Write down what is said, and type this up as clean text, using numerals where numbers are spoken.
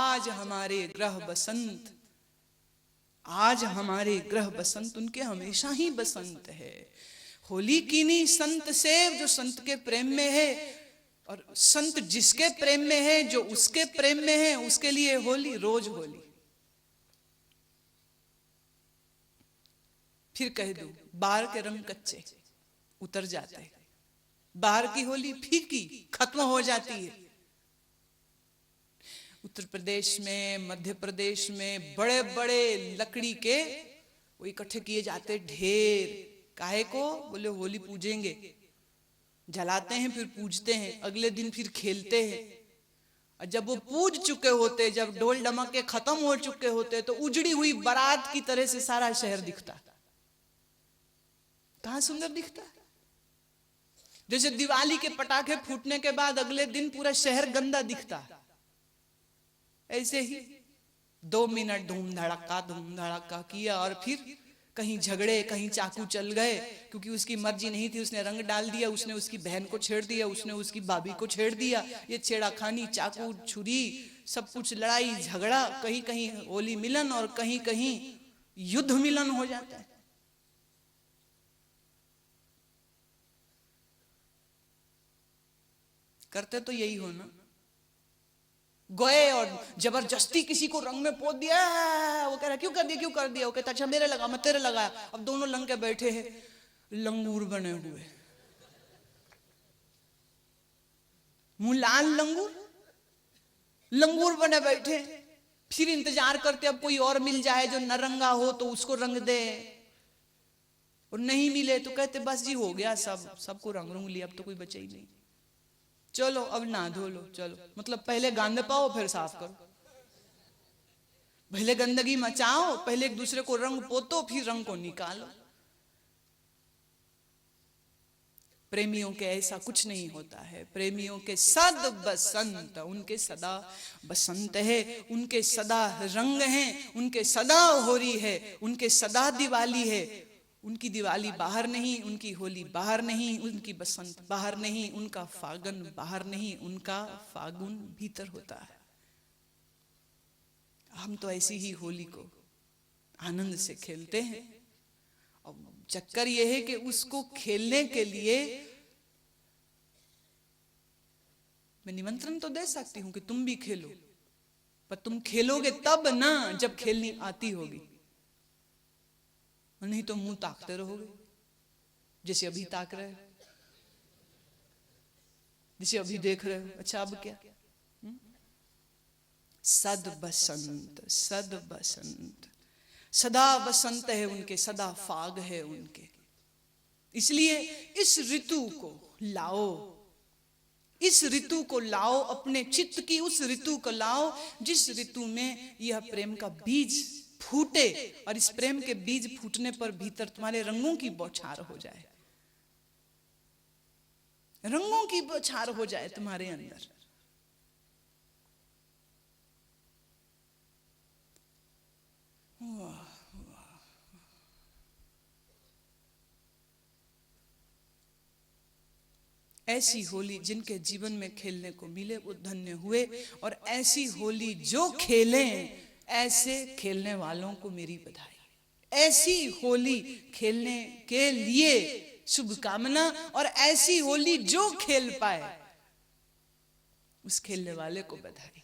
आज हमारे ग्रह बसंत, आज हमारे ग्रह बसंत, उनके हमेशा ही बसंत है। होली कीनी संत सेव, जो संत के प्रेम में है, और संत जिसके प्रेम में है, जो उसके प्रेम में है, उसके लिए होली, रोज होली। फिर कह दूं, बाहर के रंग कच्चे उतर जाते हैं, बाहर की होली फीकी खत्म हो जाती है। उत्तर प्रदेश में, मध्य प्रदेश में बड़े बड़े लकड़ी के वो इकट्ठे किए जाते ढेर, काहे को? बोले होली पूजेंगे, जलाते हैं फिर पूजते हैं, अगले दिन फिर खेलते हैं। और जब वो पूज चुके होते, जब ढोल डमके खत्म हो चुके होते, तो उजड़ी हुई बारात की तरह से सारा शहर दिखता। कहां सुंदर दिखता है। जैसे दिवाली के पटाखे फूटने के बाद अगले दिन पूरा शहर गंदा दिखता, ऐसे ही 2 मिनट धूम धड़ाका किया और फिर कहीं झगड़े, कहीं चाकू चल गए, क्योंकि उसकी मर्जी नहीं थी, उसने रंग डाल दिया, उसने उसकी बहन को छेड़ दिया, उसने उसकी भाभी को छेड़ दिया। ये छेड़ाखानी, चाकू छुरी, सब कुछ लड़ाई झगड़ा, कहीं कहीं होली मिलन और कहीं कहीं युद्ध मिलन हो जाता है। करते तो यही हो ना, गए और जबरदस्ती किसी को रंग में पोत दिया। वो कह रहा क्यों कर दिया, क्यों कर दिया? वो कहता अच्छा मेरे लगा, मैं तेरे लगाया। अब दोनों लंग के बैठे हैं, लंगूर बने हुए, मुंह लाल लंगूर, लंगूर बने बैठे। फिर इंतजार करते अब कोई और मिल जाए जो नरंगा हो तो उसको रंग दे, और नहीं मिले तो कहते बस जी हो गया, सबको रंग लिया, अब तो कोई बचे ही नहीं, चलो अब ना धो लो, चलो मतलब पहले गंद पाओ फिर साफ करो, पहले गंदगी मचाओ, पहले एक दूसरे को रंग पोतो, फिर रंग को निकालो। प्रेमियों के ऐसा कुछ नहीं होता है। प्रेमियों के सद बसंत, उनके सदा बसंत है, उनके सदा रंग हैं, उनके सदा होली है, उनके सदा दिवाली है। उनकी दिवाली बाहर नहीं, उनकी होली बाहर नहीं, उनकी बसंत बाहर नहीं, उनका फागुन बाहर नहीं, उनका फागुन भीतर होता है। हम तो ऐसी ही होली को आनंद से खेलते हैं। और चक्कर यह है कि उसको खेलने के लिए मैं निमंत्रण तो दे सकती हूं कि तुम भी खेलो, पर तुम खेलोगे तब ना जब खेलनी आती होगी, नहीं तो मुंह ताकते रहोगे जैसे अभी ताक रहे हो, जैसे अभी देख रहे हो। अच्छा अब क्या? सद बसंत, सद बसंत, सदा बसंत है उनके, सदा फाग है उनके। इसलिए इस ऋतु को लाओ, इस ऋतु को लाओ, अपने चित्त की उस ऋतु को लाओ जिस ऋतु में यह प्रेम का बीज फूटे, और इस प्रेम के बीज फूटने पर भीतर तुम्हारे रंगों की बौछार हो जाए, रंगों की बौछार हो जाए तुम्हारे अंदर। वाह वाह, ऐसी होली जिनके जीवन में खेलने को मिले वो धन्य हुए, और ऐसी होली जो खेलें, ऐसे खेलने वालों को मेरी बधाई। ऐसी होली खेलने के लिए शुभकामना, और ऐसी होली जो खेल पाए उस खेलने वाले को बधाई।